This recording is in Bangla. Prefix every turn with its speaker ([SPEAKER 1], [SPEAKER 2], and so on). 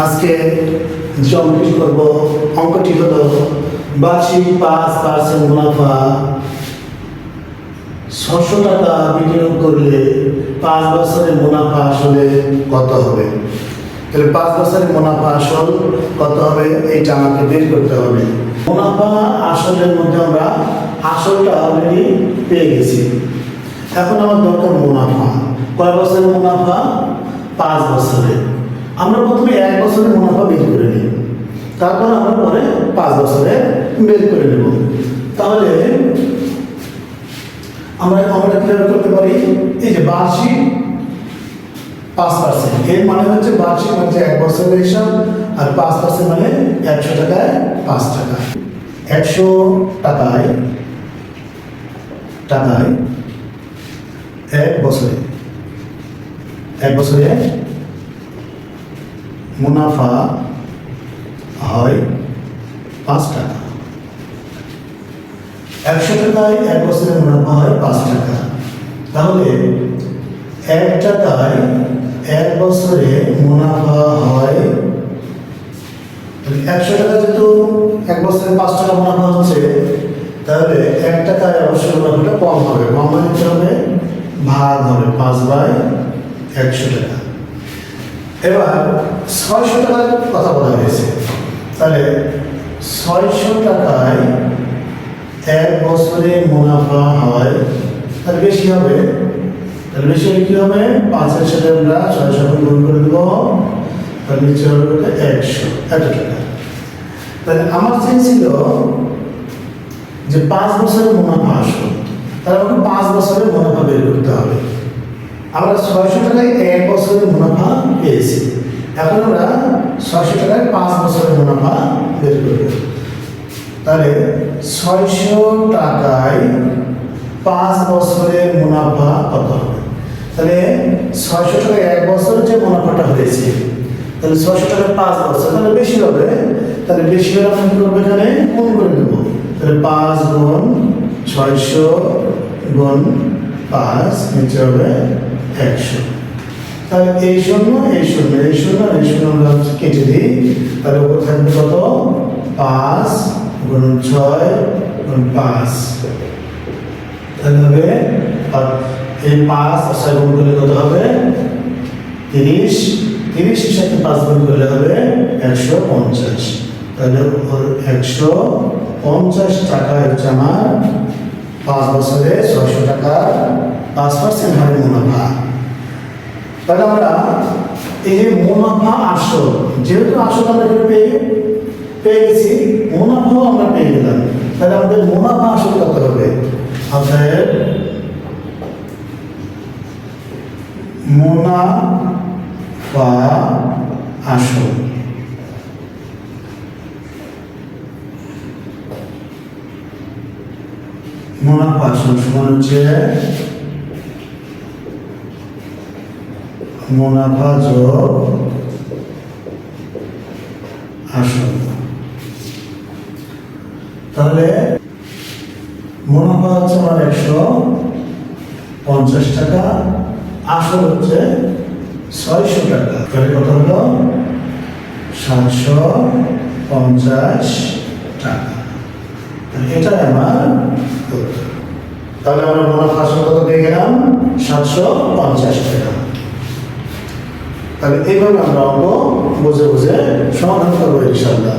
[SPEAKER 1] আজকে যে অঙ্কটি করব, অঙ্কটি হলো বার্ষিক 5% মুনাফা 600 টাকা বিনিয়োগ করলে 5 বছরের মুনাফা আসলে কত হবে। তাহলে 5 বছরের মুনাফা আসল কত হবে এইটা আমাকে বের করতে হবে। মুনাফা আসলের মধ্যে আমরা আসলটা অলরেডি পেয়ে গেছি, এখন আমার দরকার মুনাফা। কয় বছরের মুনাফা? 5 বছরে। আমরা প্রথমে 1 বছরের মুনাফা বের করে নিই, তারপর আমরা পরে 5 বছরে বের করে নেব। তাহলে আমরা কিভাবে করতে পারি? এই যে বার্ষিক 5%, এর মানে হচ্ছে বার্ষিক হচ্ছে 1 বছরের হিসাব, আর 5% মানে 100 টাকায় 5 টাকা। 100 টাকায় 1 বছরে মুনাফা হয় 5 টাকা। 100 টাকায় 1 বছরে মুনাফা হয় 5 টাকা। তাহলে 1 টাকায় 1 বছরে মুনাফা হয়, 100 টাকা যেহেতু 1 বছরে 5 টাকা মুনাফা হচ্ছে, তাহলে 1 টাকায় অবশ্যই মুনাফাটা কম হবে। কম হতে হবে, ভাগ হবে 5/100 টাকা। এবার 600 টাকার কথা বলা হয়েছে, তাহলে 600 টাকায় 1 বছরে মুনাফা হয়, তাহলে বেশি হবে। তাহলে বেশি হলে কি হবে? 5-এর সাথে আমরা 600 গুণ করে দেবো, তাহলে নিচে হবে 100 টাকা। তাহলে আমার চেয়েছিল যে 5 বছরের মুনাফা আসলো, তাহলে আমাকে 5 বছরের মুনাফা বের করতে হবে। আমরা 600 টাকায় 1 বছরের মুনাফা পেয়েছি, এখন আমরা 600 টাকায় 5 বছরের মুনাফা বের করব। তাহলে 600 টাকায় 5 বছরের মুনাফা কত হবে? তাহলে 600 টাকায় 1 বছরের যে মুনাফাটা হয়েছে, তাহলে 600 টাকায় 5 বছর, তাহলে বেশি হবে। তাহলে বেশি হলে আমরা কি করবো? এখানে গুণ করে দেব। তাহলে 5 গুণ 600 গুণ 5 নিচে হবে 100। তাহলে এই শূন্য আমরা কেটে দিই, তাহলে উপর থাকবে কত? 5 গুণ 6 গুণ 5, তাহলে হবে এই 5 আর 6 গুণ করলে কত হবে? 30 এর সাথে 5 গুণ করলে হবে 150। তাহলে 150 টাকা হচ্ছে আমার 5 বছরে 600 টাকা 5% হারে মুনাফা। তাহলে আমরা এই যে মুনাফা আসল, যেহেতু আসল আমরা পেয়ে গেছি, মুনাফাও আমরা পেয়ে গেলাম, তাহলে আমাদের মুনাফা আসল কত হবে? আমাদের মুনাফা আসল সমান হচ্ছে মুনাফা যোগ আসল। তাহলে মুনাফা হচ্ছে আমার 150 টাকা, আসল হচ্ছে 600 টাকা। তাহলে কত হলো? 750 টাকা। এটাই আমার উত্তর। তাহলে আমরা মুনাফা আসল কত পেয়ে গেলাম? 750 টাকা। তাহলে এইভাবে আমরা অঙ্ক বুঝে সমাধান করবো ইনশাআল্লাহ।